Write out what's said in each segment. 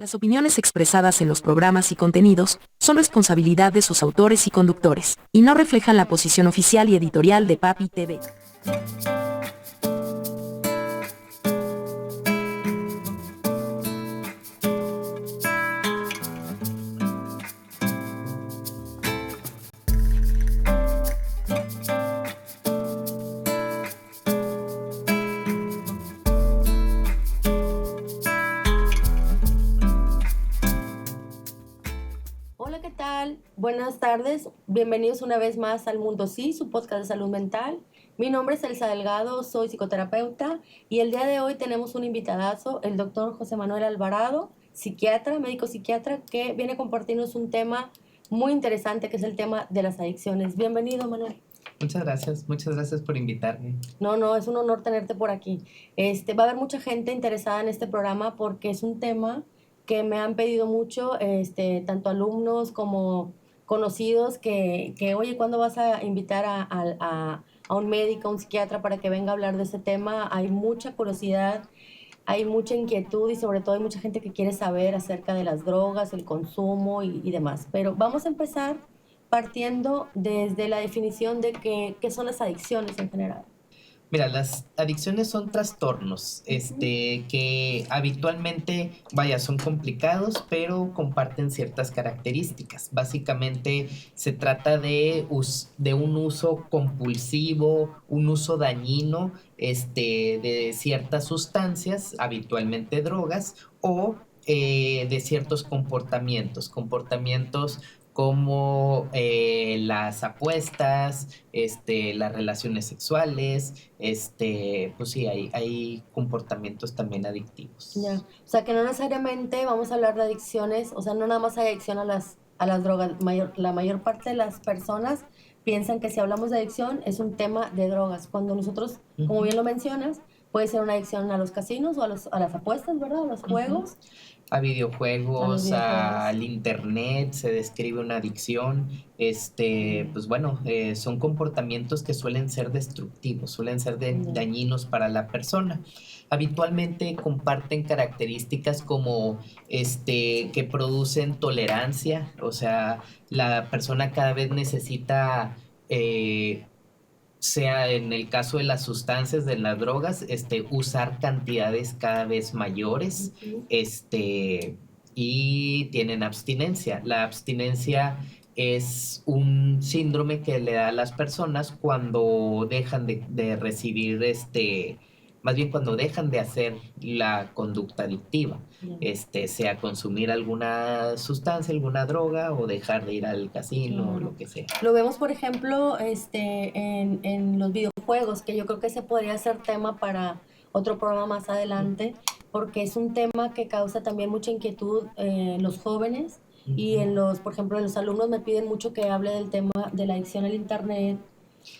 Las opiniones expresadas en los programas y contenidos son responsabilidad de sus autores y conductores, y no reflejan la posición oficial y editorial de Papi TV. Hola, ¿qué tal? Buenas tardes. Bienvenidos una vez más al Mundo Sí, su podcast de salud mental. Mi nombre es Elsa Delgado, soy psicoterapeuta y el día de hoy tenemos un invitadazo, el doctor José Manuel Alvarado, psiquiatra, médico psiquiatra, que viene a compartirnos un tema muy interesante que es el tema de las adicciones. Bienvenido, Manuel. Muchas gracias por invitarme. No, es un honor tenerte por aquí. Va a haber mucha gente interesada en este programa porque es un tema que me han pedido mucho, tanto alumnos como conocidos, oye, ¿cuándo vas a invitar a un médico, a un psiquiatra para que venga a hablar de ese tema? Hay mucha curiosidad, hay mucha inquietud y sobre todo hay mucha gente que quiere saber acerca de las drogas, el consumo y demás. Pero vamos a empezar partiendo desde la definición de qué son las adicciones en general. Mira, las adicciones son trastornos, que habitualmente, son complicados, pero comparten ciertas características. Básicamente se trata de un uso compulsivo, un uso dañino, de ciertas sustancias, habitualmente drogas, o de ciertos comportamientos como las apuestas, las relaciones sexuales, pues sí, hay comportamientos también adictivos. Ya, o sea que no necesariamente vamos a hablar de adicciones, o sea, no nada más hay adicción a las drogas. La mayor parte de las personas piensan que si hablamos de adicción es un tema de drogas, cuando nosotros, como bien lo mencionas, puede ser una adicción a los casinos o a las apuestas, ¿verdad? A los juegos. A videojuegos, videojuegos. al internet, se describe una adicción. Pues bueno, son comportamientos que suelen ser destructivos, suelen ser dañinos para la persona. Habitualmente comparten características como que producen tolerancia, o sea, la persona cada vez necesita sea en el caso de las sustancias, de las drogas, usar cantidades cada vez mayores, y tienen abstinencia. La abstinencia es un síndrome que le da a las personas cuando dejan de recibir, más bien cuando dejan de hacer la conducta adictiva, sea consumir alguna sustancia, alguna droga o dejar de ir al casino o lo que sea. Lo vemos, por ejemplo, en los videojuegos, que yo creo que ese podría ser tema para otro programa más adelante, porque es un tema que causa también mucha inquietud en los jóvenes y por ejemplo, en los alumnos me piden mucho que hable del tema de la adicción al internet,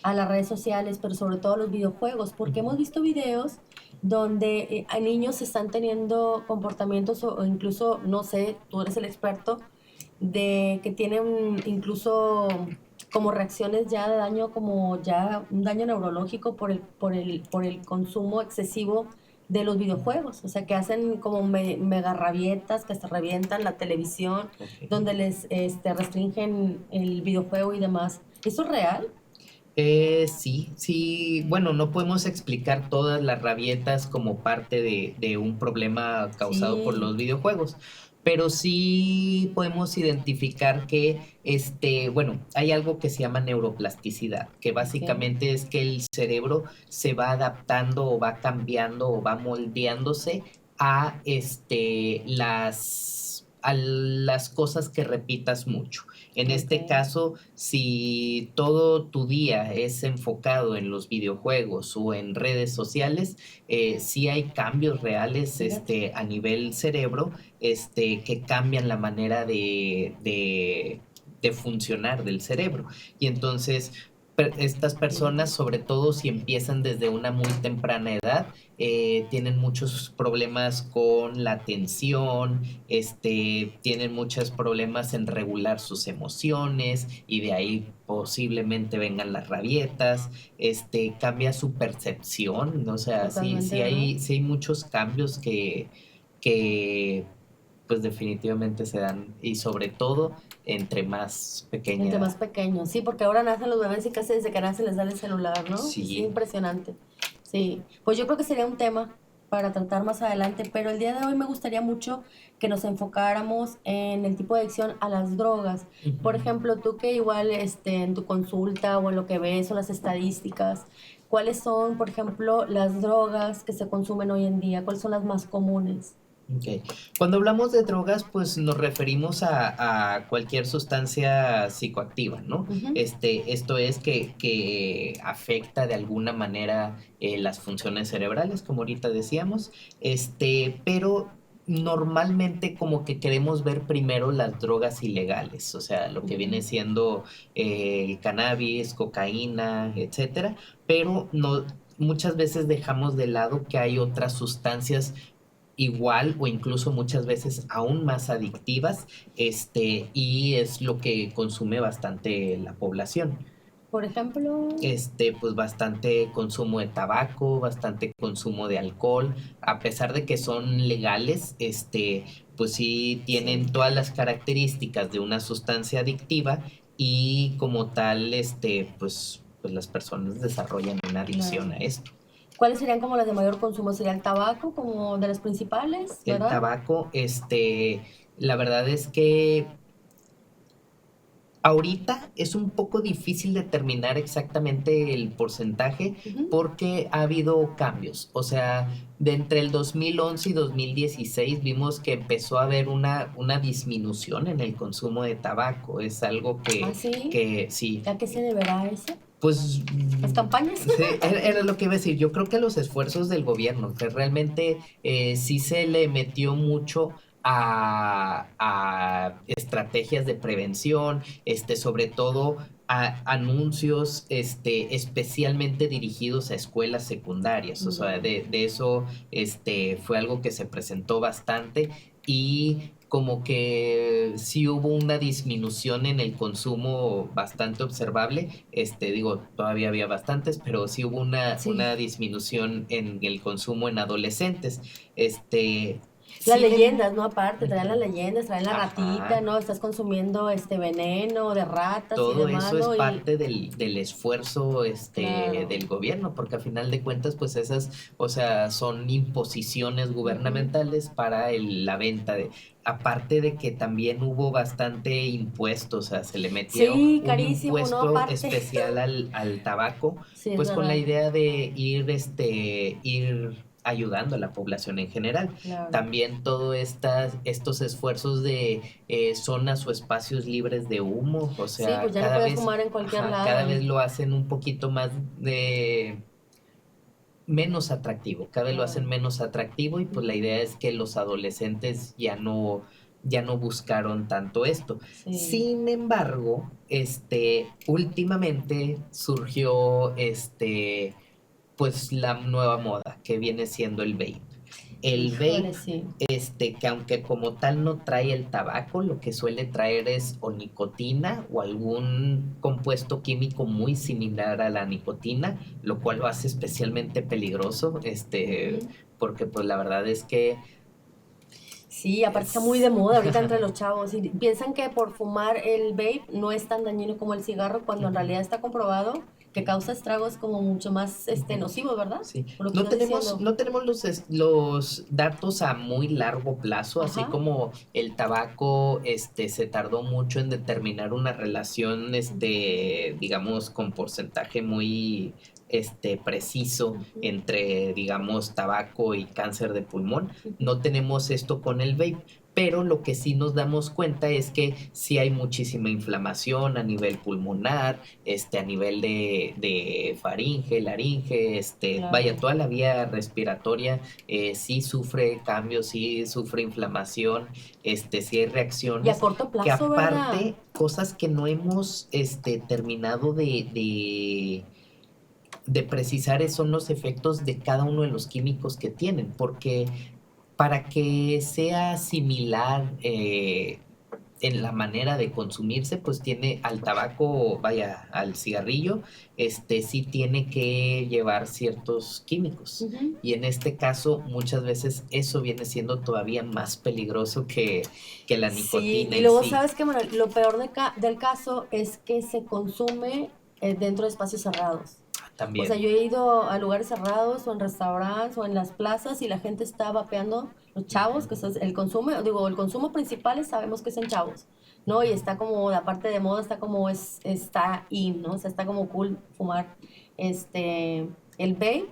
a las redes sociales, pero sobre todo a los videojuegos, porque hemos visto videos donde a niños están teniendo comportamientos o incluso, no sé, tú eres el experto, de que tienen incluso como reacciones ya de daño, como ya un daño neurológico por el consumo excesivo de los videojuegos, o sea que hacen como mega rabietas que se revientan la televisión, donde les restringen el videojuego y demás. ¿Eso es real? Sí, bueno, no podemos explicar todas las rabietas como parte de un problema causado por los videojuegos, pero sí podemos identificar que, bueno, hay algo que se llama neuroplasticidad, que básicamente es que el cerebro se va adaptando o va cambiando o va moldeándose a, a las cosas que repitas mucho. En este caso, si todo tu día es enfocado en los videojuegos o en redes sociales, sí hay cambios reales a nivel cerebro que cambian la manera de funcionar del cerebro. Y entonces estas personas, sobre todo si empiezan desde una muy temprana edad, tienen muchos problemas con la atención, tienen muchos problemas en regular sus emociones y de ahí posiblemente vengan las rabietas, cambia su percepción, o sea, sí hay muchos cambios que pues definitivamente se dan, y sobre todo entre más pequeña Entre más edad. pequeños, sí, porque ahora nacen los bebés y casi desde que nacen les dan el celular, ¿no? Sí, Sí. impresionante. Sí, pues yo creo que sería un tema para tratar más adelante, pero el día de hoy me gustaría mucho que nos enfocáramos en el tipo de adicción a las drogas. Por Ujú. ejemplo, tú que igual en tu consulta o en lo que ves o las estadísticas, ¿cuáles son, por ejemplo, las drogas que se consumen hoy en día? ¿Cuáles son las más comunes? Ok. Cuando hablamos de drogas, pues nos referimos a cualquier sustancia psicoactiva, ¿no? Ujú. Esto es que afecta de alguna manera las funciones cerebrales, como ahorita decíamos, pero normalmente como que queremos ver primero las drogas ilegales, o sea, lo que viene Ujú. siendo el cannabis, cocaína, etcétera, pero no, muchas veces dejamos de lado que hay otras sustancias igual o incluso muchas veces aún más adictivas, y es lo que consume bastante la población. Por ejemplo, Pues bastante consumo de tabaco, bastante consumo de alcohol, a pesar de que son legales, pues sí sí. tienen todas las características de una sustancia adictiva y como tal, pues las personas desarrollan una adicción Claro. a esto. ¿Cuáles serían como las de mayor consumo? Sería el tabaco como de las principales, El ¿verdad? tabaco, la verdad es que ahorita es un poco difícil determinar exactamente el porcentaje Ujú. porque ha habido cambios. O sea, de entre el 2011 y 2016 vimos que empezó a haber una disminución en el consumo de tabaco. Es algo Ah, sí. que sí, ¿A qué se deberá eso? pues ¿Las campañas? sí, era lo que iba a decir. Yo creo que los esfuerzos del gobierno, que realmente sí se le metió mucho a estrategias de prevención, sobre todo a anuncios especialmente dirigidos a escuelas secundarias. O sea, Ya. de eso fue algo que se presentó bastante y como que sí hubo una disminución en el consumo bastante observable. Digo, todavía había bastantes, pero sí hubo Sí. una disminución en el consumo en adolescentes. Este, Las sin em- leyendas, ¿no? Aparte, traen las Ujú. leyendas, traen la ratita, Ajá. ¿no? Estás consumiendo este veneno de ratas y Todo demás, eso es ¿no? Y parte del esfuerzo claro. del gobierno, porque a final de cuentas, pues esas, o sea, son imposiciones Ujú. gubernamentales para la venta de, aparte de que también hubo bastante impuesto, o sea, se le metió Sí, un carísimo, ¿no? impuesto Aparte. especial al tabaco, Sí, es pues con la verdad. idea de ir ayudando a la población en general. Claro. También todos estos esfuerzos de zonas o espacios libres de humo, o Sí, pues sea, ya no puedes fumar en cualquier lado cada vez ahí. lo hacen un poquito más menos atractivo, cada vez lo hacen Claro. menos atractivo y pues la Ujú. idea es que los adolescentes ya no buscaron tanto esto. Sí. Sin embargo, últimamente surgió pues la nueva moda que viene siendo el vape. El vape, Híjole, sí. que aunque como tal no trae el tabaco, lo que suele traer es o nicotina o algún compuesto químico muy similar a la nicotina, lo cual lo hace especialmente peligroso, Ujú. porque pues la verdad es que Sí, aparte está muy es... de moda ahorita entre los chavos y piensan que por fumar el vape no es tan dañino como el cigarro, cuando en realidad está comprobado que causa estragos como mucho más nocivos, ¿verdad? Sí, Por lo que estás diciendo. no tenemos los datos a muy largo plazo, así Ajá. como el tabaco, se tardó mucho en determinar una relación, digamos, con porcentaje muy, preciso Ujú. entre, digamos, tabaco y cáncer de pulmón. Ujú. No tenemos esto con el vape. Pero lo que sí nos damos cuenta es que sí hay muchísima inflamación a nivel pulmonar, a nivel de faringe, laringe, vaya, Claro. toda la vía respiratoria sí sufre cambios, sí sufre inflamación, sí hay Y a reacciones corto que plazo, ¿verdad? aparte, cosas que no hemos terminado de precisar son los efectos de cada uno de los químicos que tienen, porque para que sea similar, en la manera de consumirse, pues tiene al tabaco, vaya, al cigarrillo, sí tiene que llevar ciertos químicos. Ujú. Y en este caso, muchas veces eso viene siendo todavía más peligroso que la Sí, nicotina y en luego sí. sabes que lo peor del caso es que se consume dentro de espacios cerrados. O sea, También. yo he ido a lugares cerrados o en restaurantes o en las plazas y la gente está vapeando, los chavos, que eso es el consumo, digo, el consumo principal sabemos que es en chavos, ¿no? Y está como, la parte de moda está como está in, ¿no? O sea, está como cool fumar el vape.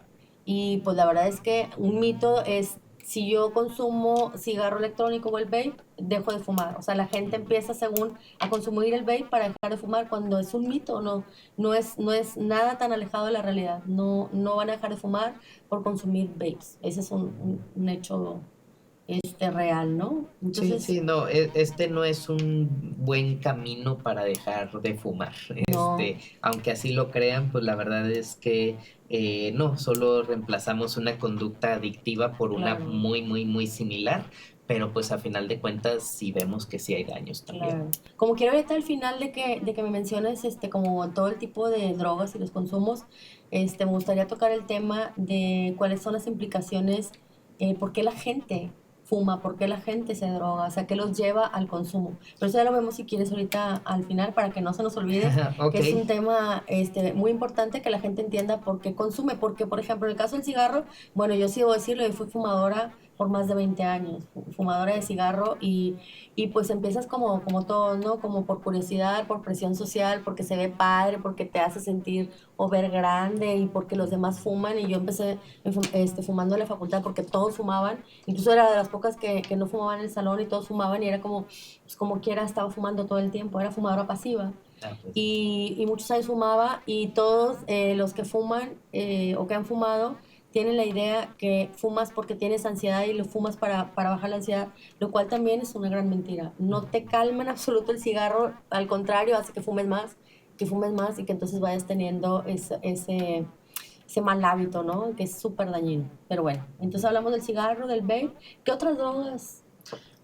Y pues la verdad es que un mito es, si yo consumo cigarro electrónico o el vape, dejo de fumar. O sea, la gente empieza según a consumir el vape para dejar de fumar cuando es un mito, ¿no? No es nada tan alejado de la realidad. No van a dejar de fumar por consumir vapes. Ese es un hecho real, ¿no? Sí, Entonces, sí, no, este no es un buen camino para dejar de fumar. no, Aunque así lo crean, pues la verdad es que no, solo reemplazamos una conducta adictiva por una claro, muy, muy, muy similar, pero pues a final de cuentas sí vemos que sí hay daños también. claro. Como quiero ahorita al final de que me menciones como todo el tipo de drogas y los consumos, me gustaría tocar el tema de cuáles son las implicaciones, por qué la gente fuma, por qué la gente se droga, o sea, qué los lleva al consumo. Pero eso ya lo vemos si quieres ahorita al final para que no se nos olvide que Ok. es un tema muy importante que la gente entienda por qué consume, porque por ejemplo en el caso del cigarro, bueno, yo sí debo decirlo, yo fui fumadora por más de 20 años, fumadora de cigarro y pues empiezas como todo, ¿no? Como por curiosidad, por presión social, porque se ve padre, porque te hace sentir o ver grande y porque los demás fuman. Y yo empecé fumando en la facultad porque todos fumaban. Incluso era de las pocas que no fumaban en el salón y todos fumaban y era como, pues como quiera, estaba fumando todo el tiempo, era fumadora pasiva. Ah, pues. Y muchos años fumaba y todos los que fuman o que han fumado tienen la idea que fumas porque tienes ansiedad y lo fumas para bajar la ansiedad, lo cual también es una gran mentira. No te calma en absoluto el cigarro, al contrario, hace que fumes más y que entonces vayas teniendo ese mal hábito, ¿no? Que es súper dañino. Pero bueno, entonces hablamos del cigarro, del vape. ¿Qué otras drogas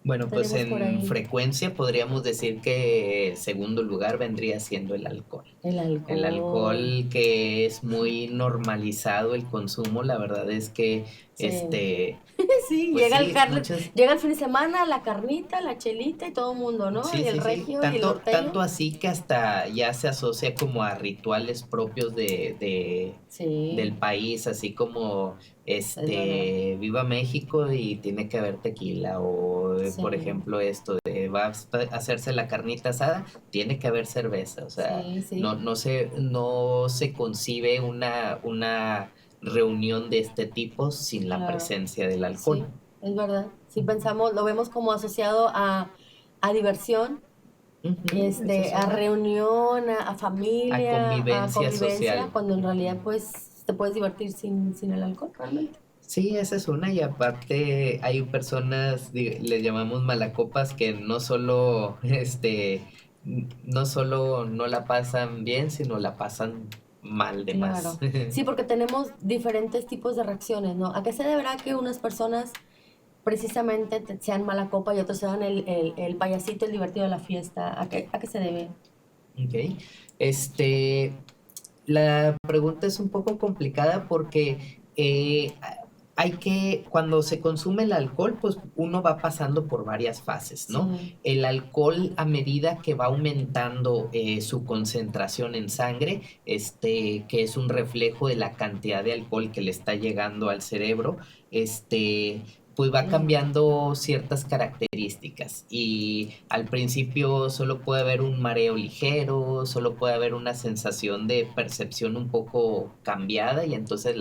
Bueno, pues tenemos por en ahí? frecuencia podríamos decir que segundo lugar vendría siendo el alcohol. El El alcohol. alcohol que es muy normalizado el consumo, la verdad es que Sí. Sí, pues sí, muchas, llega el fin de semana, la carnita, la chelita y todo el mundo, ¿no? sí, Y el sí, sí, regio y el tanto norteño. así que hasta ya se asocia como a rituales propios del Sí, país, así como es verdad. Viva México y tiene que haber tequila, o Sí, por ejemplo esto de va a hacerse la carnita asada, tiene que haber cerveza, o sea, sí, sí, no se concibe una reunión de este tipo sin la claro. presencia del alcohol. Sí, es verdad. Si pensamos, lo vemos como asociado a diversión, Ujú, esa es a una. reunión, a A familia, a convivencia convivencia, social. cuando en Ujú. realidad pues te puedes divertir sin el alcohol, realmente. Sí, esa es una, y aparte hay personas, les llamamos malacopas, que no solo, no solo no la pasan bien, sino la pasan mal de más. Claro. Sí, porque tenemos diferentes tipos de reacciones, ¿no? ¿A qué se deberá que unas personas precisamente sean mala copa y otros sean el payasito, el divertido de la fiesta? ¿A qué se debe? Ok. Este, La pregunta es un poco complicada porque cuando se consume el alcohol, pues uno va pasando por varias fases, Sí, ¿no? El alcohol, a medida que va aumentando su concentración en sangre, que es un reflejo de la cantidad de alcohol que le está llegando al cerebro, pues va cambiando ciertas características, y al principio solo puede haber un mareo ligero, solo puede haber una sensación de percepción un poco cambiada, y entonces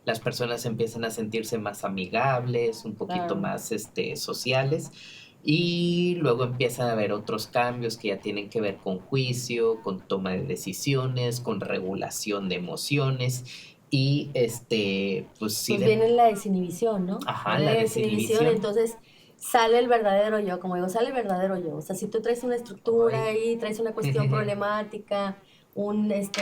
las personas empiezan a sentirse más amigables, un poquito claro. más sociales, y luego empiezan a haber otros cambios que ya tienen que ver con juicio, con toma de decisiones, con regulación de emociones, y pues sí, Pues viene la desinhibición, ¿no? ajá, Viene la la desinhibición, desinhibición. entonces sale el verdadero yo, como digo, sale el verdadero yo. O sea, si tú traes una estructura Ay. ahí, traes una cuestión problemática,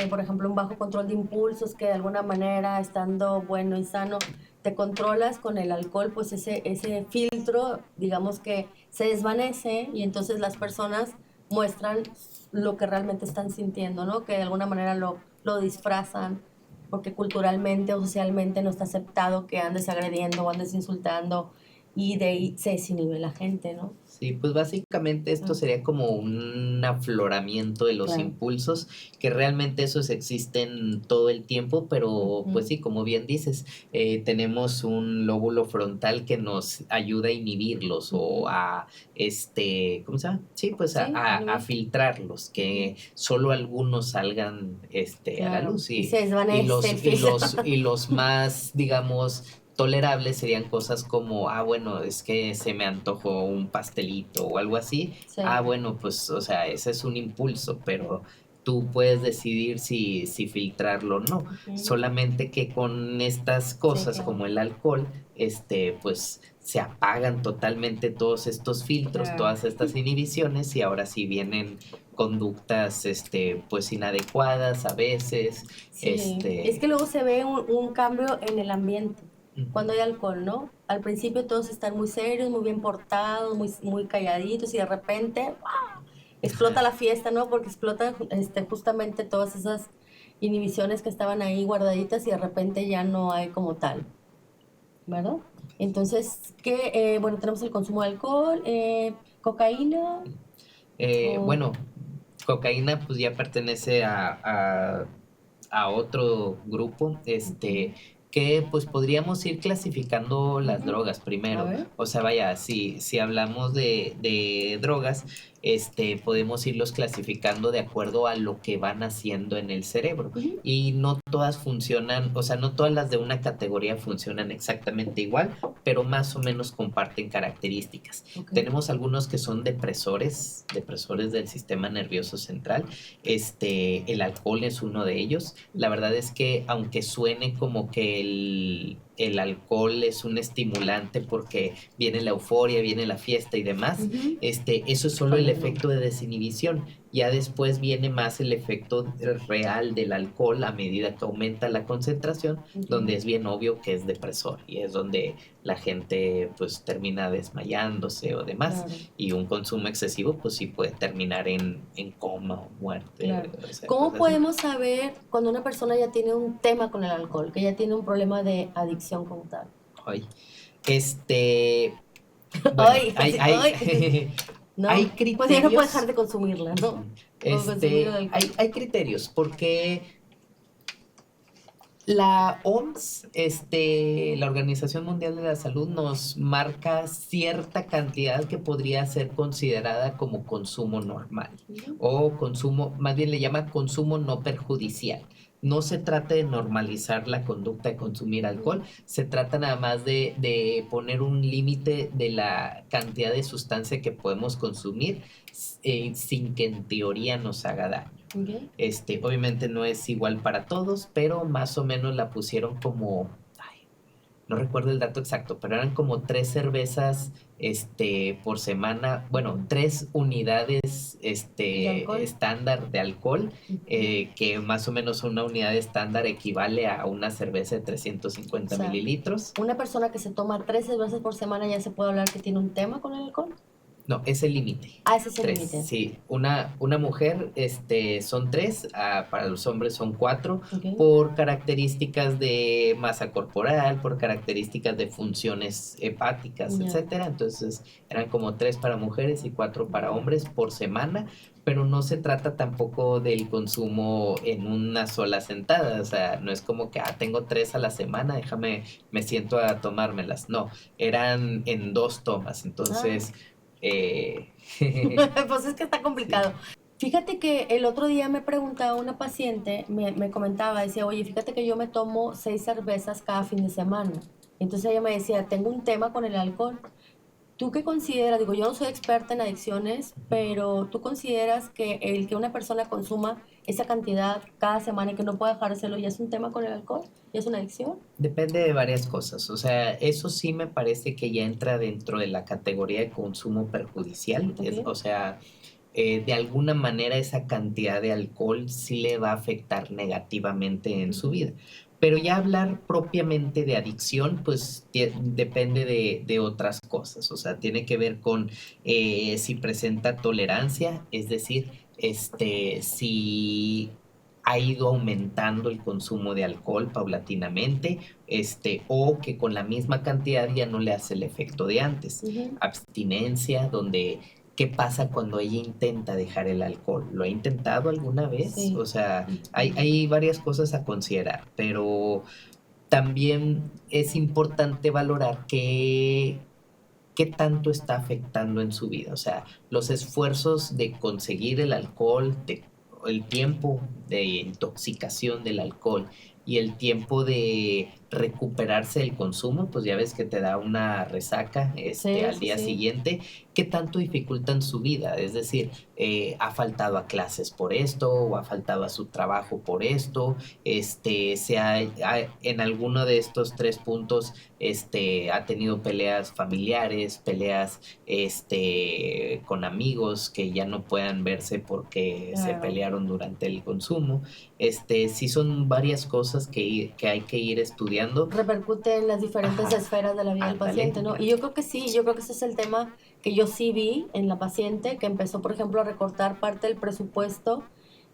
por ejemplo, un bajo control de impulsos que de alguna manera, estando bueno y sano, te controlas con el alcohol, pues ese filtro, digamos que se desvanece y entonces las personas muestran lo que realmente están sintiendo, ¿no? Que de alguna manera lo disfrazan porque culturalmente o socialmente no está aceptado que andes agrediendo o andes insultando y de ahí se desinhibe la gente, ¿no? Sí, pues básicamente esto sería como un afloramiento de los Claro. impulsos, que realmente esos existen todo el tiempo, pero pues sí, como bien dices, tenemos un lóbulo frontal que nos ayuda a inhibirlos o a, ¿cómo se llama? Sí, pues a, Sí, a inhibir. filtrarlos, que solo algunos salgan a la Claro. luz Y se y desvanece el filtro. y los más, digamos, tolerables serían cosas como, bueno, es que se me antojó un pastelito o algo así. Sí. Bueno, pues, o sea, ese es un impulso, pero tú puedes decidir si filtrarlo o no. Solamente que con estas cosas claro. como el alcohol, pues se apagan totalmente todos estos filtros, Claro. todas estas inhibiciones y ahora sí vienen conductas, pues inadecuadas a veces, Sí, es que luego se ve un cambio en el ambiente Ujú. cuando hay alcohol, ¿no? Al principio todos están muy serios, muy bien portados, muy calladitos y de repente ¡guau! Explota la fiesta, ¿no? Porque explotan justamente todas esas inhibiciones que estaban ahí guardaditas y de repente ya no hay como tal, ¿verdad? Entonces, bueno, tenemos el consumo de alcohol, cocaína. Bueno, cocaína pues ya pertenece a otro grupo, que pues podríamos ir clasificando las drogas A primero. ver. O sea, vaya, si hablamos de drogas, podemos irlos clasificando de acuerdo a lo que van haciendo en el cerebro. Y no todas funcionan, o sea, no todas las de una categoría funcionan exactamente igual, pero más o menos comparten características. Ok. Tenemos algunos que son depresores del sistema nervioso central. El alcohol es uno de ellos. La verdad es que aunque suene como que el alcohol es un estimulante porque viene la euforia, viene la fiesta y demás, eso es solo el efecto de desinhibición. Ya después viene más el efecto real del alcohol a medida que aumenta la concentración, donde es bien obvio que es depresor y es donde la gente pues termina desmayándose o demás. Claro. Y un consumo excesivo pues sí puede terminar en coma o muerte. Claro. O sea, ¿Cómo cosas así. podemos saber cuando una persona ya tiene un tema con el alcohol, que ya tiene un problema de adicción como tal? Ay, bueno, Ay, pues sí, ay. No, hay pues ya no puede criterios. dejar de consumirla, ¿no? O consumir el alcohol. Hay criterios porque la OMS, la Organización Mundial de la Salud, nos marca cierta cantidad que podría ser considerada como consumo normal o consumo, más bien le llama consumo no perjudicial. No se trata de normalizar la conducta de consumir alcohol, se trata nada más de poner un límite de la cantidad de sustancia que podemos consumir sin que en teoría nos haga daño. Okay. Obviamente no es igual para todos, pero más o menos la pusieron como, no recuerdo el dato exacto, pero eran como 3 cervezas por semana, bueno, 3 unidades estándar de alcohol, que más o menos una unidad estándar equivale a una cerveza de 350 O sea, mililitros. Una persona que se toma 3 cervezas por semana ya se puede hablar que tiene un tema con el alcohol. No, es el límite. Ese es el 3, límite. sí. Una mujer, son 3, para los hombres son 4, Okay. por características de masa corporal, por características de funciones hepáticas, etcétera. Entonces, eran como 3 para mujeres y 4 para hombres por semana, pero no se trata tampoco del consumo en una sola sentada. O sea, no es como que, tengo 3 a la semana, me siento a tomármelas. No, eran en 2 tomas. Entonces... Pues es que está complicado. Sí. Fíjate que el otro día me preguntaba una paciente, me comentaba, decía, oye, fíjate que yo me tomo 6 cervezas cada fin de semana. Entonces ella me decía, tengo un tema con el alcohol. ¿Tú qué consideras? Digo, yo no soy experta en adicciones, pero ¿tú consideras que el que una persona consuma esa cantidad cada semana y que no pueda dejárselo ya es un tema con el alcohol? ¿Ya es una adicción? Depende de varias cosas. O sea, eso sí me parece que ya entra dentro de la categoría de consumo perjudicial. Okay. O sea, de alguna manera esa cantidad de alcohol sí le va a afectar negativamente en su vida. Pero ya hablar propiamente de adicción, pues depende de otras cosas. O sea, tiene que ver con si presenta tolerancia, es decir, si ha ido aumentando el consumo de alcohol paulatinamente, o que con la misma cantidad ya no le hace el efecto de antes. Ujú. Abstinencia, donde ¿qué pasa cuando ella intenta dejar el alcohol? ¿Lo ha intentado alguna vez? Sí. O sea, hay varias cosas a considerar, pero también es importante valorar qué tanto está afectando en su vida. O sea, los esfuerzos de conseguir el alcohol, el tiempo de intoxicación del alcohol y el tiempo de recuperarse del consumo, pues ya ves que te da una resaca Sí, al sí, día sí. siguiente, ¿qué tanto dificultan su vida? Es decir, ha faltado a clases por esto, o ha faltado a su trabajo por esto, en alguno de estos 3 puntos ha tenido peleas familiares, peleas con amigos que ya no puedan verse porque se Claro. pelearon durante el consumo. Sí son varias cosas que hay que ir estudiando. Repercute en las diferentes Ajá, esferas de la vida del ándale. paciente, ¿no? Y yo creo que sí, yo creo que ese es el tema que yo sí vi en la paciente, que empezó, por ejemplo, a recortar parte del presupuesto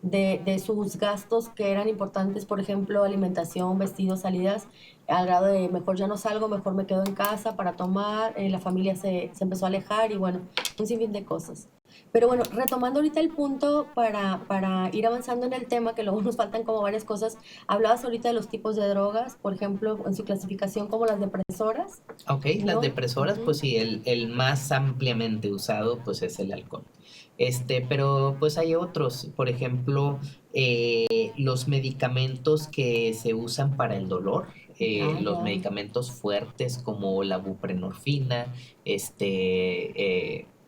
de sus gastos que eran importantes, por ejemplo, alimentación, vestidos, salidas, al grado de mejor ya no salgo, mejor me quedo en casa para tomar, la familia se empezó a alejar y bueno, un sinfín de cosas. Pero bueno, retomando ahorita el punto para ir avanzando en el tema, que luego nos faltan como varias cosas, hablabas ahorita de los tipos de drogas, por ejemplo, en su clasificación como las depresoras, Ok, las ¿no? depresoras, Ujú. pues sí, el más ampliamente usado pues es el alcohol. Pero pues hay otros, por ejemplo, los medicamentos que se usan para el dolor, Ah, los ya. medicamentos fuertes como la buprenorfina,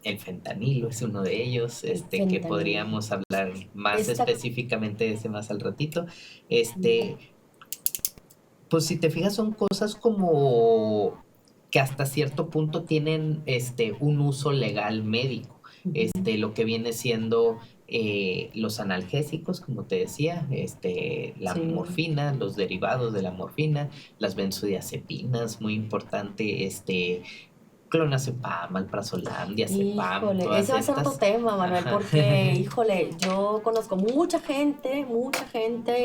el fentanilo es uno de ellos, El que fentanilo. podríamos hablar más Esta, específicamente de ese más al ratito. mm, Pues si te fijas son cosas como que hasta cierto punto tienen un uso legal médico. ujú. Lo que viene siendo los analgésicos, como te decía, la Sí. morfina, los derivados de la morfina, las benzodiazepinas, muy importante, clonazepam, alprazolam, diazepam, Híjole, todas ese va a ser otro estas. tema, Manuel, Ajá. porque, híjole, yo conozco mucha gente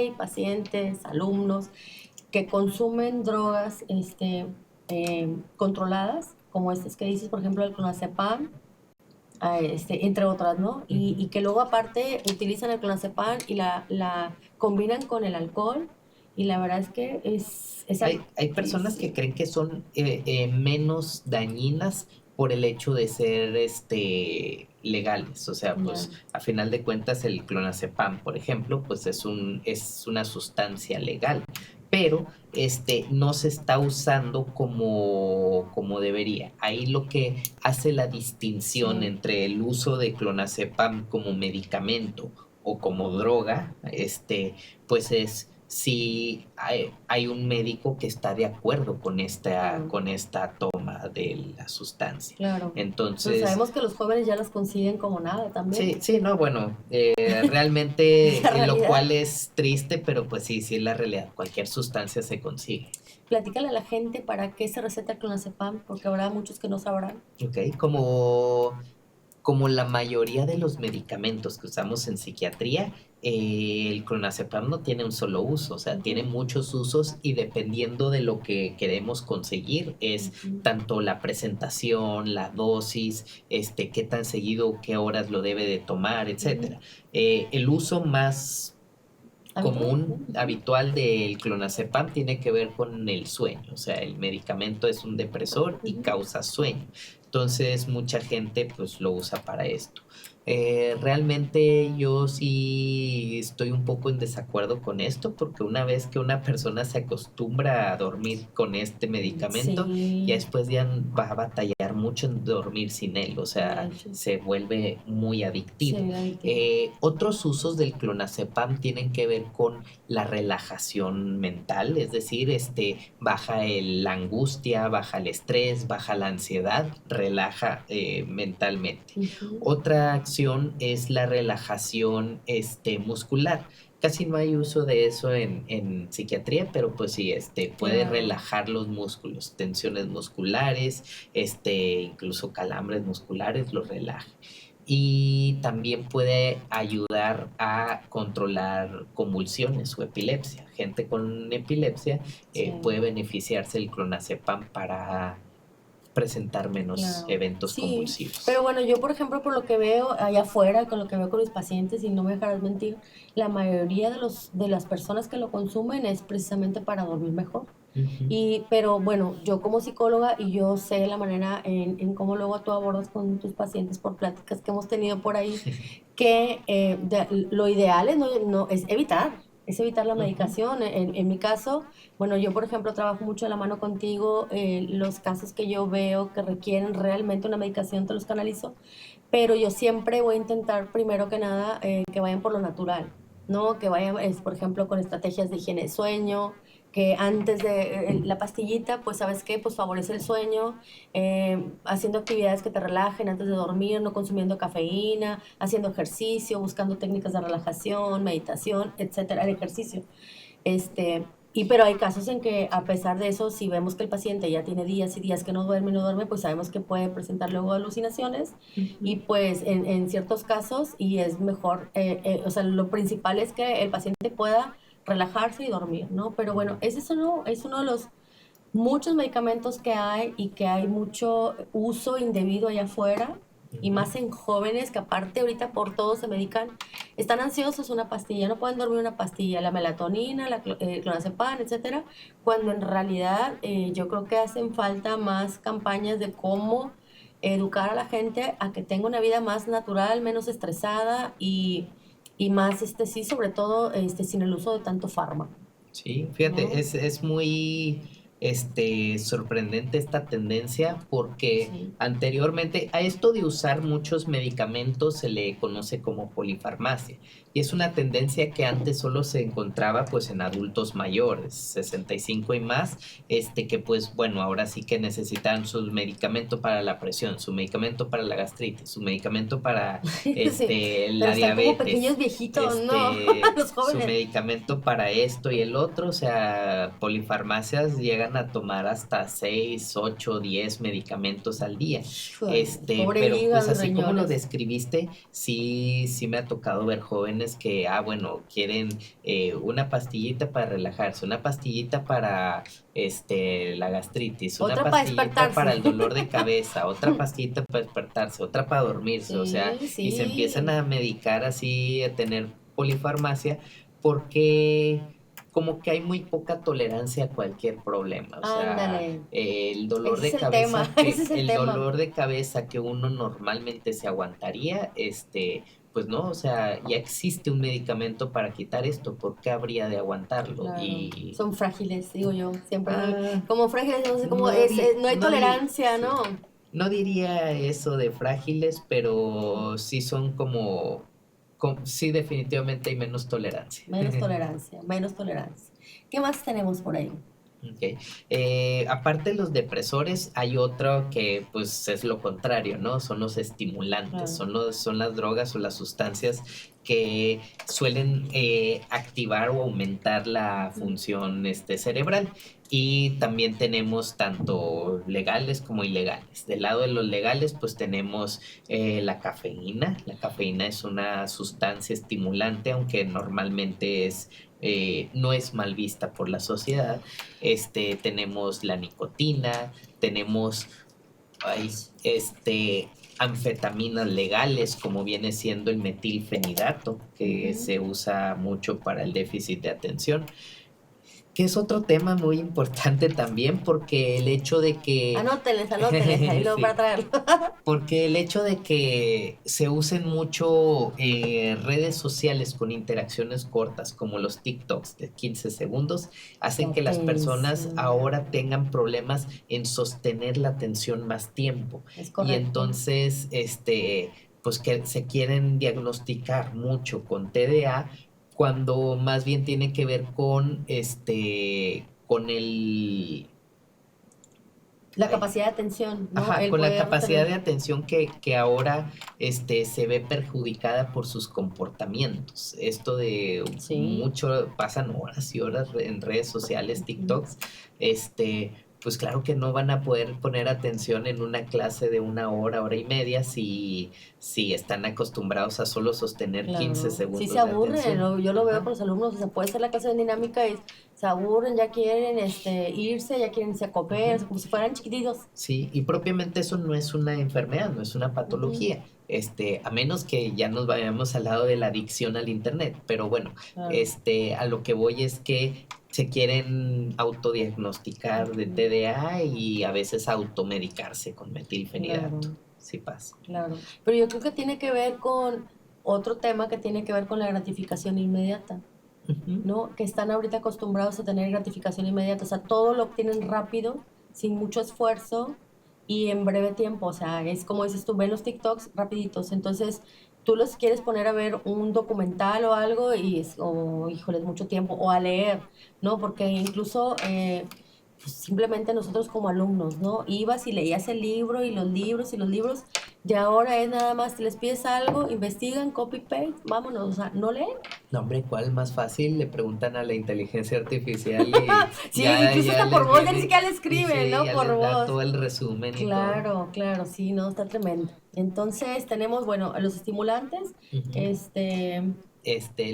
y pacientes, alumnos que consumen drogas controladas, como estas que dices, por ejemplo, el clonazepam, entre otras, ¿no? Ujú. Y que luego aparte utilizan el clonazepam y la combinan con el alcohol y la verdad es que es Hay personas que altísimo. creen que son menos dañinas por el hecho de ser legales. O sea, Ya. pues a final de cuentas el clonazepam, por ejemplo, pues es una sustancia legal, pero no se está usando como debería. Ahí lo que hace la distinción Sí. entre el uso de clonazepam como medicamento o como droga, pues es si hay un médico que está de acuerdo Claro, con esta toma de la sustancia. claro. Pero Entonces, sabemos que los jóvenes ya las consiguen como nada también. sí, sí, no, bueno, Es la realmente lo realidad. cual es triste, pero pues sí, sí es la realidad. Cualquier sustancia se consigue. Platícale a la gente para qué se receta el clonazepam, porque habrá muchos que no sabrán. ¿Ok? Como la mayoría de los medicamentos que usamos en psiquiatría, el clonazepam no tiene un solo uso, o sea, tiene Ujú, muchos usos y dependiendo de lo que queremos conseguir es ujú. tanto la presentación, la dosis, qué tan seguido, qué horas lo debe de tomar, Ujú. etcétera. El uso más ¿Habitual? común, Ujú. habitual del clonazepam tiene que ver con el sueño, o sea, el medicamento es un depresor y Ujú. causa sueño. Entonces, mucha gente pues lo usa para esto. Realmente yo sí estoy un poco en desacuerdo con esto porque una vez que una persona se acostumbra a dormir con este medicamento, ya Sí, después ya va a batallar mucho en dormir sin él, o de sea, hecho, se vuelve muy sí, adictivo. adictivo. Otros usos del clonazepam tienen que ver con la relajación mental, es decir, baja la angustia, baja el estrés, baja la ansiedad, relaja mentalmente. Ujú. Otra acción es la relajación muscular. casi no hay uso de eso en psiquiatría, pero pues sí, puede Claro. relajar los músculos, tensiones musculares, incluso calambres musculares, los relaja. Y también puede ayudar a controlar convulsiones o epilepsia. Gente con epilepsia Sí. puede beneficiarse del clonazepam para presentar menos Claro, eventos sí, convulsivos. pero bueno, yo por ejemplo, por lo que veo allá afuera, con lo que veo con mis pacientes, y no me dejarás mentir, la mayoría de las personas que lo consumen es precisamente para dormir mejor. Ujú. Pero bueno, yo como psicóloga y yo sé la manera en cómo luego tú abordas con tus pacientes por pláticas que hemos tenido por ahí, que lo ideal es, es evitar la Ujú. medicación. En mi caso, bueno, yo por ejemplo trabajo mucho de la mano contigo, los casos que yo veo que requieren realmente una medicación te los canalizo, pero yo siempre voy a intentar primero que nada que vayan por lo natural, ¿no? Que vayan, por ejemplo, con estrategias de higiene de sueño, que antes de la pastillita, pues sabes qué, pues favorece el sueño, haciendo actividades que te relajen antes de dormir, no consumiendo cafeína, haciendo ejercicio, buscando técnicas de relajación, meditación, etcétera, el ejercicio. Pero hay casos en que a pesar de eso, si vemos que el paciente ya tiene días y días que no duerme, pues sabemos que puede presentar luego alucinaciones y pues en ciertos casos y es mejor, o sea, lo principal es que el paciente pueda relajarse y dormir, ¿no? Pero bueno, ese es uno de los muchos medicamentos que hay y que hay mucho uso indebido allá afuera y Ujú. más en jóvenes que aparte ahorita por todo se medican, están ansiosos una pastilla, no pueden dormir una pastilla, la melatonina, clonazepam, etcétera, cuando en realidad yo creo que hacen falta más campañas de cómo educar a la gente a que tenga una vida más natural, menos estresada y más, sí, sobre todo, sin el uso de tanto fármaco, Sí, fíjate, ¿no? es muy sorprendente esta tendencia porque Sí. anteriormente a esto de usar muchos medicamentos se le conoce como polifarmacia y es una tendencia que antes solo se encontraba pues en adultos mayores, 65 y más, que pues bueno, ahora sí que necesitan su medicamento para la presión, su medicamento para la gastritis, su medicamento para Sí, pero la están como diabetes, pequeños viejitos, ¿no? Los su jóvenes. medicamento para esto y el otro, o sea, polifarmacias llegan a tomar hasta 6, 8, 10 medicamentos al día. Híjole, pobre Pero pues hígado y así como lo riñones. describiste, sí me ha tocado ver jóvenes que, bueno, quieren una pastillita para relajarse, una pastillita para la gastritis, una Otra para pastillita para despertarse. el dolor de cabeza, otra pastillita para despertarse, otra para dormirse, o sea, Sí, y se empiezan sí. a medicar así, a tener polifarmacia, porque como que hay muy poca tolerancia a cualquier problema, o sea, Ándale. el dolor Ese es de el tema, cabeza ese es el tema. que uno normalmente se aguantaría, pues no, o sea, ya existe un medicamento para quitar esto, ¿por qué habría de aguantarlo? Claro. Y Son frágiles, digo yo. Siempre son ah, como frágiles, no sé cómo no, no hay tolerancia, sí. ¿no? No diría eso de frágiles, pero sí son sí definitivamente hay menos tolerancia. Menos tolerancia, menos tolerancia. ¿Qué más tenemos por ahí? Ok. Aparte de los depresores, hay otro que pues es lo contrario, ¿no? Son los estimulantes, Claro. son las drogas o las sustancias que suelen activar o aumentar la Ujú. función cerebral. Y también tenemos tanto legales como ilegales. Del lado de los legales, pues tenemos la cafeína. La cafeína es una sustancia estimulante, aunque normalmente no es mal vista por la sociedad. Tenemos la nicotina, tenemos ay, anfetaminas legales, como viene siendo el metilfenidato, que Ujú. se usa mucho para el déficit de atención, que es otro tema muy importante también, porque el hecho de que Anóteles, ahí luego sí, para traerlo. porque el hecho de que se usen mucho redes sociales con interacciones cortas, como los TikToks de 15 segundos, hacen La que las personas atención. ahora tengan problemas en sostener la atención más tiempo. Es Y correcto. entonces, pues que se quieren diagnosticar mucho con TDA, cuando más bien tiene que ver con con La capacidad de atención, ¿no? Ajá, El con la poder capacidad de tener- atención que ahora se ve perjudicada por sus comportamientos. Esto de Sí. mucho, pasan horas y horas en redes sociales, Ujú. TikToks, pues claro que no van a poder poner atención en una clase de 1 hora, hora y media si están acostumbrados a solo sostener 15 Claro, sí se segundos de aburren, atención. yo lo veo Ajá. con los alumnos, o sea, puede ser la clase de dinámica y se aburren, ya quieren irse, ya quieren irse a comer, o sea, Ujú. como si fueran chiquititos. Sí, y propiamente eso no es una enfermedad, no es una Ujú. patología, a menos que ya nos vayamos al lado de la adicción al internet, pero bueno, Claro. a lo que voy es que se quieren autodiagnosticar de Ujú. TDA y a veces automedicarse con metilfenidato, Claro, sí pasa. claro. Pero yo creo que tiene que ver con otro tema que tiene que ver con la gratificación inmediata, Ujú. ¿no? Que están ahorita acostumbrados a tener gratificación inmediata, o sea, todo lo obtienen rápido, sin mucho esfuerzo y en breve tiempo, o sea, es como dices tú, ven los TikToks rapiditos, entonces tú los quieres poner a ver un documental o algo y es, o híjoles, mucho tiempo, o a leer, ¿no? Porque incluso pues, simplemente nosotros como alumnos, ¿no? Ibas y leías el libro y los libros y los libros, y ahora es nada más, te les pides algo, investigan, copy-paste, vámonos, o sea, no leen. No, hombre, ¿cuál más fácil? Le preguntan a la inteligencia artificial y Sí, incluso ya hasta por les voz, ya ni viene, siquiera le y escriben, sí, ¿no? ya Por les da voz. todo el resumen y todo. Claro, claro, sí, no, está tremendo. Entonces tenemos, bueno, a los estimulantes, Ujú. este,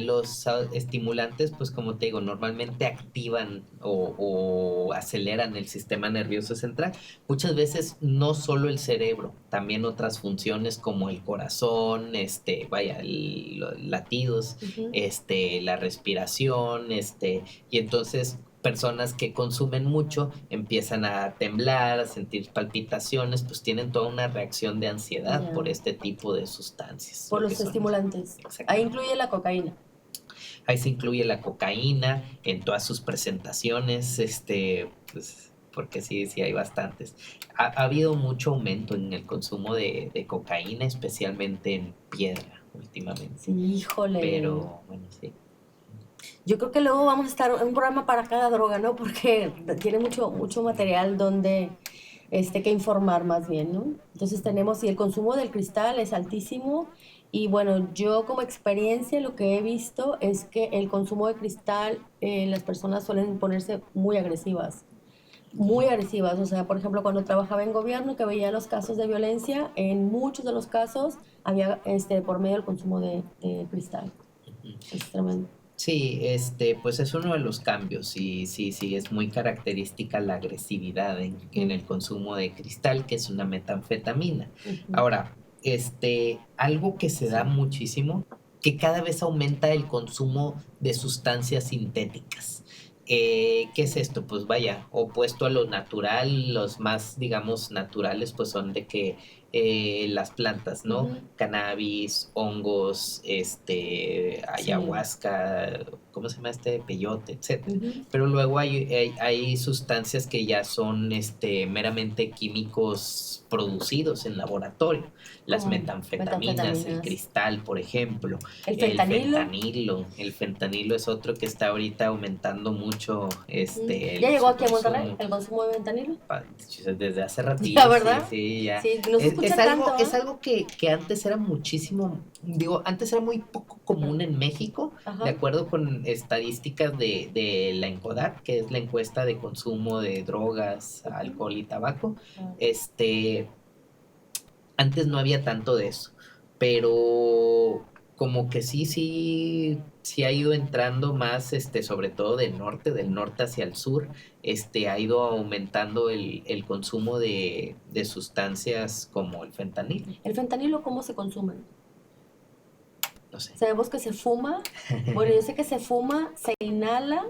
Los estimulantes, pues como te digo, normalmente activan o aceleran el sistema nervioso central. Muchas veces no solo el cerebro, también otras funciones como el corazón, vaya, los latidos, ujú, la respiración, y entonces personas que consumen mucho empiezan a temblar, a sentir palpitaciones, pues tienen toda una reacción de ansiedad por ya, este tipo de sustancias, por lo que los son estimulantes. Ahí exactamente. incluye la cocaína. Ahí se incluye la cocaína en todas sus presentaciones, pues, porque sí, sí hay bastantes. Ha habido mucho aumento en el consumo de cocaína, especialmente en piedra últimamente. Sí, híjole. Pero bueno, sí. Yo creo que luego vamos a estar en un programa para cada droga, ¿no? Porque tiene mucho, mucho material donde que informar más bien, ¿no? Entonces tenemos, y el consumo del cristal es altísimo, y bueno, yo como experiencia lo que he visto es que el consumo de cristal, las personas suelen ponerse muy agresivas, o sea, por ejemplo, cuando trabajaba en gobierno que veía los casos de violencia, en muchos de los casos había por medio del consumo de cristal, Ujú. es tremendo. Sí, pues es uno de los cambios y sí, sí, es muy característica la agresividad en Ujú, el consumo de cristal, que es una metanfetamina. ujú, Ahora, algo que se da sí. muchísimo, que cada vez aumenta el consumo de sustancias sintéticas. ¿Qué es esto? Pues vaya, opuesto a lo natural, los más, digamos, naturales, pues son de que las plantas, ¿no? Ujú, Cannabis, hongos, sí. ayahuasca, ¿cómo se llama peyote, etcétera? Ujú. Pero luego hay sustancias que ya son meramente químicos producidos en laboratorio. Las Como metanfetaminas, el metanfetaminas. cristal, por ejemplo, El el fentanilo. fentanilo. El fentanilo es otro que está ahorita aumentando mucho Ujú. ¿Ya llegó su aquí a Monterrey consumo. el consumo de fentanilo? Desde hace La ratillo, sí, verdad. sí, ya. Sí, no se Es escucha algo, tanto, es ¿ah? algo que antes era muchísimo, digo, antes era muy poco común en México, de Ajá. acuerdo con estadísticas de la ENCODAT, que es la encuesta de consumo de drogas, Ujú. alcohol y tabaco. Ah, Antes no había tanto de eso, pero como que sí, sí, sí ha ido entrando más, sobre todo del norte hacia el sur, ha ido aumentando el consumo de sustancias como el fentanil, ¿el fentanilo cómo se consume? no sé. Sabemos que se fuma. Bueno, yo sé que se fuma, se inhala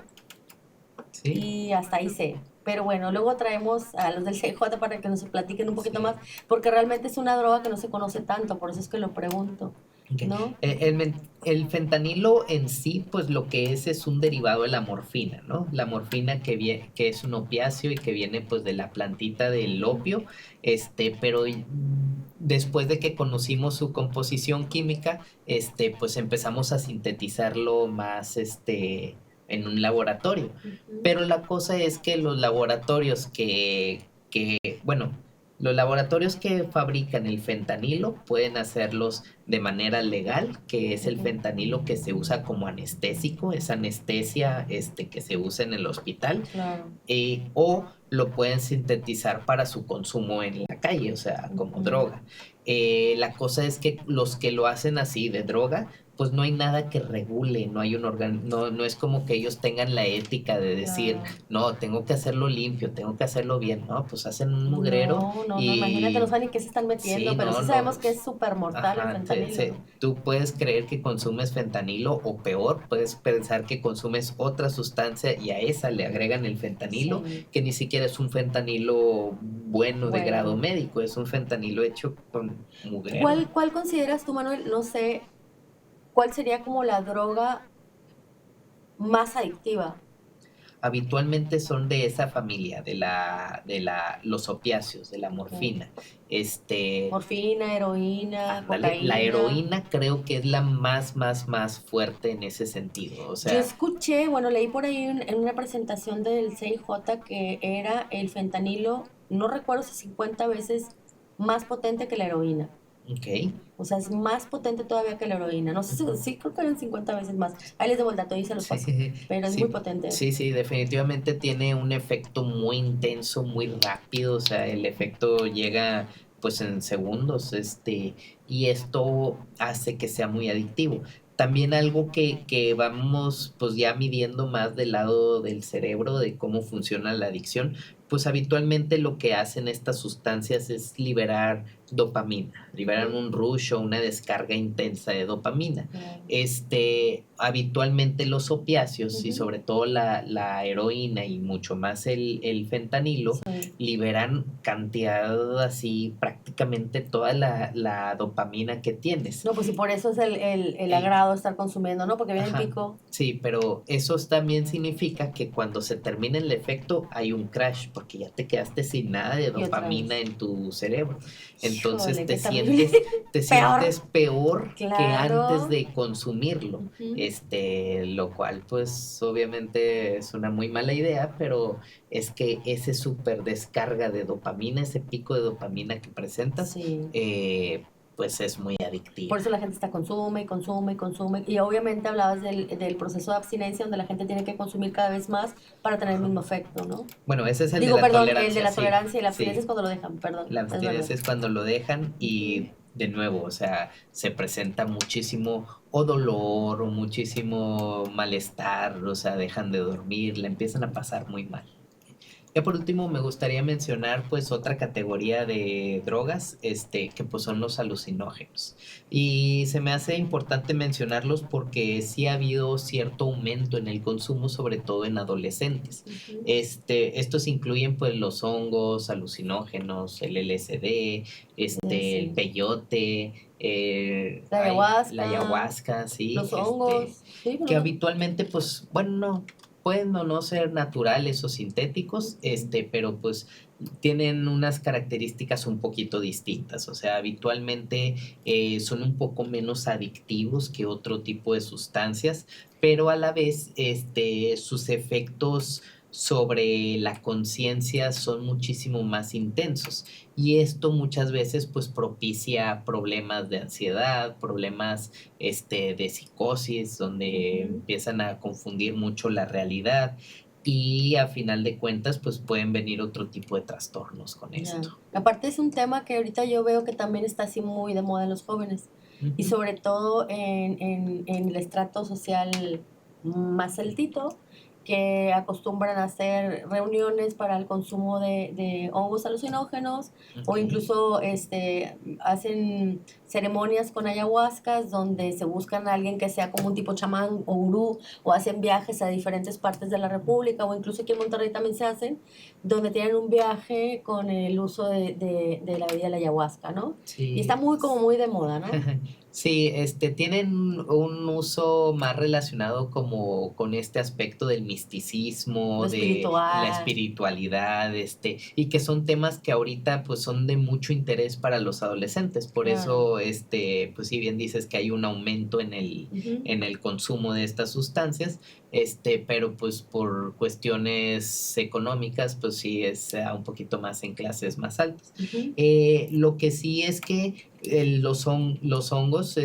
Sí, y hasta ahí sé. Pero bueno, luego traemos a los del CJ para que nos platiquen un poquito sí. más, porque realmente es una droga que no se conoce tanto, por eso es que lo pregunto, Ok. ¿no? El fentanilo en sí, pues lo que es un derivado de la morfina, ¿no? La morfina que es un opiáceo y que viene pues de la plantita del Ujú. opio, pero después de que conocimos su composición química, pues empezamos a sintetizarlo más, en un laboratorio. Ujú. Pero la cosa es que los laboratorios que bueno, los laboratorios que fabrican el fentanilo pueden hacerlos de manera legal, que es el Ujú. fentanilo que se usa como anestésico, es anestesia que se usa en el hospital, Claro. o lo pueden sintetizar para su consumo en la calle, o sea, como Ujú. droga. La cosa es que los que lo hacen así de droga, pues no hay nada que regule, no hay un no es como que ellos tengan la ética de decir, Claro. no, tengo que hacerlo limpio, tengo que hacerlo bien, no, pues hacen un mugrero No, no, no, imagínate, no y saben ni qué se están sí, metiendo, pero no, sí no, sabemos que es súper mortal el ajá, fentanilo, ¿no? tú puedes creer que consumes fentanilo o peor, puedes pensar que consumes otra sustancia y a esa le agregan el fentanilo, Sí, que ni siquiera es un fentanilo bueno de grado bueno. médico, es un fentanilo hecho con mugrero. ¿Cuál consideras tú, Manuel? No sé, ¿cuál sería como la droga más adictiva? Habitualmente son de esa familia, los opiáceos, de la Ok. morfina. Morfina, heroína, Ándale, la cocaína. heroína creo que es la más fuerte en ese sentido. O Yo sea, escuché, bueno, leí por ahí en una presentación del CIJ que era el fentanilo, no recuerdo si 50 veces más potente que la heroína. ok. O sea, es más potente todavía que la heroína. No sé si, Ujú. sí, creo que eran 50 veces más. Ahí les debo el dato y se los Sí, paso. Pero es muy sí, potente. sí, definitivamente tiene un efecto muy intenso, muy rápido, o sea, el efecto llega pues en segundos, y esto hace que sea muy adictivo. También algo que vamos pues ya midiendo más del lado del cerebro, de cómo funciona la adicción, pues habitualmente lo que hacen estas sustancias es liberar dopamina, liberan Ujú. un rush o una descarga intensa de dopamina. Claro. Habitualmente los opiáceos y Ujú. sobre todo la heroína y mucho más el fentanilo Sí. liberan cantidad así prácticamente toda la dopamina que tienes. No, pues y por eso es el Y, agrado estar consumiendo, ¿no? Porque viene el ajá, pico. sí, pero eso también significa que cuando se termina el efecto hay un crash porque ya te quedaste sin nada de Y otra dopamina vez. en tu cerebro. Entonces Híjole, qué terrible. te Peor. sientes peor que antes Claro. de consumirlo. Ujú. Lo cual pues obviamente es una muy mala idea, pero es que ese súper descarga de dopamina, ese pico de dopamina que presentas, Sí. pues es muy Por adictiva. eso la gente está consume y consume y consume. Y obviamente hablabas del proceso de abstinencia donde la gente tiene que consumir cada vez más para tener el Ajá. mismo efecto, ¿no? Bueno, ese es el de Digo, la perdón, el de tolerancia, la sí, tolerancia y la abstinencia sí. es cuando lo dejan, perdón, La es verdad. abstinencia es cuando lo dejan Ujú. y de nuevo, o sea, se presenta muchísimo o dolor o muchísimo malestar, o sea, dejan de dormir, la empiezan a pasar muy mal. Ya por último me gustaría mencionar pues otra categoría de drogas, que pues son los alucinógenos. Y se me hace importante mencionarlos porque sí ha habido cierto aumento en el consumo, sobre todo en adolescentes. Ujú. Estos incluyen pues los hongos, alucinógenos, el LSD, el Sí. peyote, La la ayahuasca, ayahuasca, sí, los hongos, sí, que bueno. habitualmente pues, bueno, no, pueden o no ser naturales o sintéticos, Ujú. pero pues tienen unas características un poquito distintas. O sea, habitualmente son un poco menos adictivos que otro tipo de sustancias, pero a la vez sus efectos sobre la conciencia son muchísimo más intensos y esto muchas veces pues propicia problemas de ansiedad, problemas de psicosis, donde Ujú. empiezan a confundir mucho la realidad y a final de cuentas pues pueden venir otro tipo de trastornos con Ya. esto. Aparte es un tema que ahorita yo veo que también está así muy de moda en los jóvenes y Ujú, sobre todo en el estrato social más altito, que acostumbran a hacer reuniones para el consumo de hongos alucinógenos ok, o incluso hacen ceremonias con ayahuascas donde se buscan a alguien que sea como un tipo chamán o gurú o hacen viajes a diferentes partes de la República o incluso aquí en Monterrey también se hacen donde tienen un viaje con el uso de la bebida de la ayahuasca, ¿no? Y está sí. muy como muy de moda, ¿no? Sí, tienen un uso más relacionado como con este aspecto del Lo misticismo, de la espiritual, espiritualidad, y que son temas que ahorita pues son de mucho interés para los adolescentes. Por claro. eso, pues si bien dices que hay un aumento Ujú. en el consumo de estas sustancias, pero pues por cuestiones económicas, pues sí es un poquito más en clases más altas. Ujú. Lo que sí es que los hongos,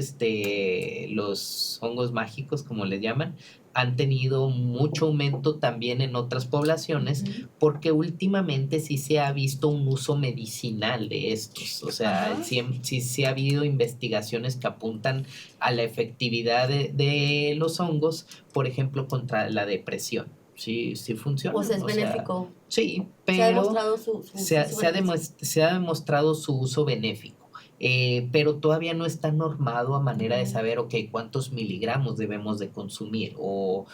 los hongos mágicos, como les llaman, han tenido mucho aumento también en otras poblaciones, Ujú. porque últimamente sí se ha visto un uso medicinal de estos. O sea, Ajá. sí ha habido investigaciones que apuntan a la efectividad de los hongos, por ejemplo, contra la depresión. Sí, sí O sea, funcionan. es O sea, benéfico. sí, Se ha pero demostrado se ha, su se ha beneficio. se ha demostrado su uso benéfico. Pero todavía no está normado a manera de Ujú. saber, ok, cuántos miligramos debemos de consumir o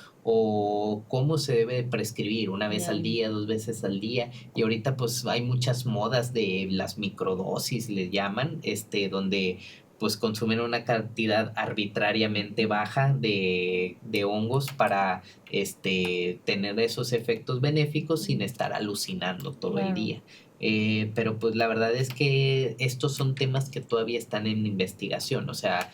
cómo se debe de prescribir, una vez Ya. al día, 2 veces al día. Y ahorita pues hay muchas modas de las microdosis, le llaman, donde pues consumen una cantidad arbitrariamente baja de hongos para tener esos efectos benéficos sin estar alucinando todo el Claro. día. Pero pues la verdad es que estos son temas que todavía están en investigación. O sea,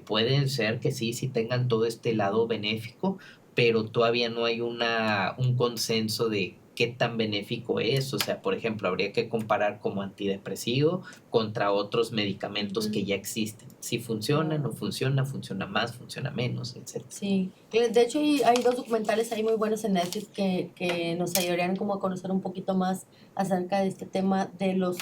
pueden ser que sí tengan todo este lado benéfico, pero todavía no hay un consenso de qué tan benéfico es. O sea, por ejemplo, habría que comparar como antidepresivo contra otros medicamentos que Ujú. ya existen. Si funciona, no Claro. funciona, funciona más, funciona menos, etcétera. Sí, de hecho hay dos documentales ahí muy buenos en Netflix que nos ayudarían como a conocer un poquito más acerca de este tema de los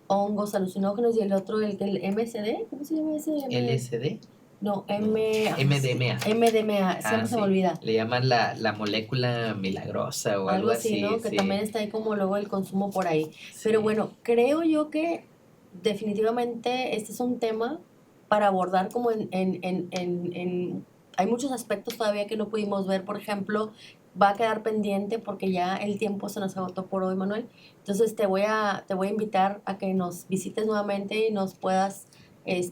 hongos alucinógenos y el otro, el MSD, ¿cómo se llama ese? LSD, No, MDMA. MDMA, Ah, siempre se me sí. olvida. Le llaman la molécula milagrosa o algo Algo así, así, ¿no? Que también sí. está ahí como luego el consumo por ahí. Pero Sí. bueno, creo yo que definitivamente este es un tema para abordar como hay muchos aspectos todavía que no pudimos ver. Por ejemplo, va a quedar pendiente porque ya el tiempo se nos agotó por hoy, Manuel. Entonces te voy a invitar a que nos visites nuevamente y nos puedas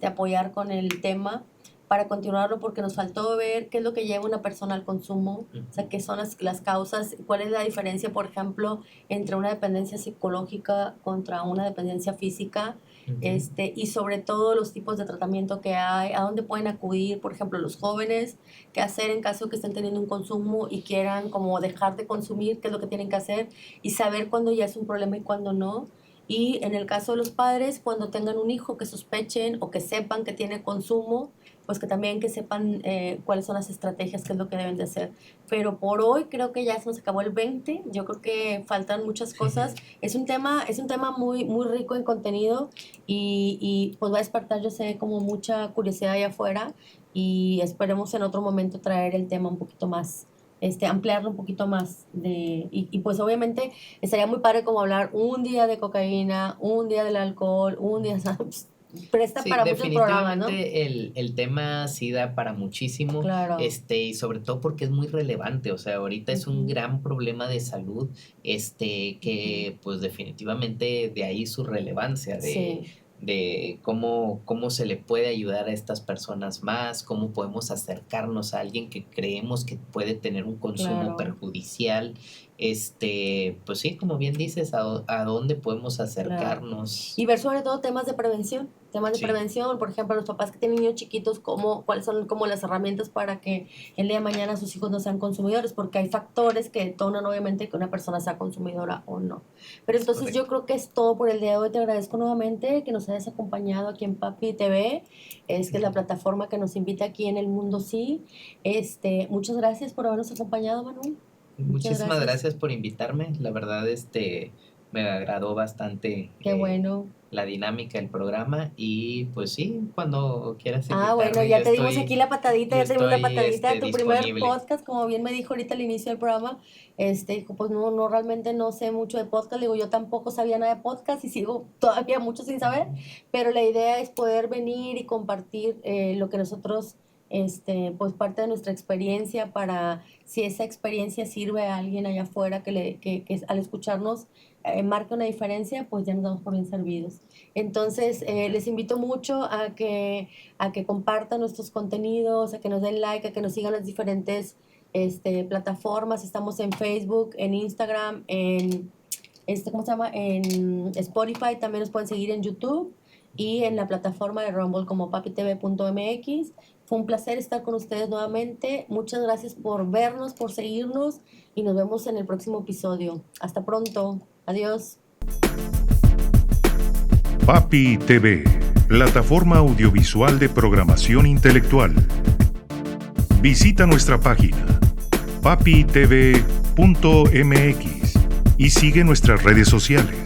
apoyar con el tema para continuarlo, porque nos faltó ver qué es lo que lleva una persona al consumo, o sea, qué son las causas, cuál es la diferencia, por ejemplo, entre una dependencia psicológica contra una dependencia física, Ujú. y sobre todo los tipos de tratamiento que hay, a dónde pueden acudir, por ejemplo, los jóvenes, qué hacer en caso que estén teniendo un consumo y quieran como dejar de consumir, qué es lo que tienen que hacer y saber cuándo ya es un problema y cuándo no. Y en el caso de los padres, cuando tengan un hijo que sospechen o que sepan que tiene consumo, pues que también que sepan cuáles son las estrategias, qué es lo que deben de hacer. Pero por hoy creo que ya se nos acabó el 20, yo creo que faltan muchas cosas. Es un tema muy, muy rico en contenido y pues va a despertar, yo sé, como mucha curiosidad allá afuera y esperemos en otro momento traer el tema un poquito más, ampliarlo un poquito más y pues obviamente estaría muy padre como hablar un día de cocaína, un día del alcohol, un día, ¿sabes? Presta Sí, para muchos programas, ¿no? definitivamente el tema sí da para muchísimo, Claro. y sobre todo porque es muy relevante. O sea, ahorita es un Ujú, gran problema de salud, ujú. que pues definitivamente de ahí su relevancia Sí, de cómo se le puede ayudar a estas personas más, cómo podemos acercarnos a alguien que creemos que puede tener un consumo claro, perjudicial. Pues sí, como bien dices, a dónde podemos claro. acercarnos. Y ver sobre todo temas de Sí. prevención, por ejemplo, los papás que tienen niños chiquitos, cuáles son como las herramientas para que el día de mañana sus hijos no sean consumidores, porque hay factores que detonan obviamente que una persona sea consumidora o no. Pero Es entonces yo correcto. creo que es todo por el día de hoy. Te agradezco nuevamente que nos hayas acompañado aquí en Papi TV, es que es la plataforma que nos invita aquí en El Mundo Sí. Muchas gracias por habernos acompañado, Manuel. Muchas Muchísimas gracias. gracias por invitarme. La verdad, me agradó bastante Qué bueno. la dinámica del programa y pues sí, cuando quieras Ah, bueno, invitarme, ya te dimos aquí la patadita, yo ya te dimos la estoy, patadita a tu primer disponible. podcast, como bien me dijo ahorita al inicio del programa, dijo, pues no, no, realmente no sé mucho de podcast, le digo, yo tampoco sabía nada de podcast y sigo todavía mucho sin saber, pero la idea es poder venir y compartir lo que nosotros, pues parte de nuestra experiencia para, si esa experiencia sirve a alguien allá afuera que al escucharnos marca una diferencia, pues ya nos damos por bien servidos. Entonces, les invito mucho a que compartan nuestros contenidos, a que nos den like, a que nos sigan en las diferentes plataformas. Estamos en Facebook, en Instagram, ¿cómo se llama? En Spotify, también nos pueden seguir en YouTube. y en la plataforma de Rumble como papitv.mx. Fue un placer estar con ustedes nuevamente. Muchas gracias por vernos, por seguirnos y nos vemos en el próximo episodio. Hasta pronto. Adiós. Papi TV, plataforma audiovisual de programación intelectual. Visita nuestra página papitv.mx y sigue nuestras redes sociales.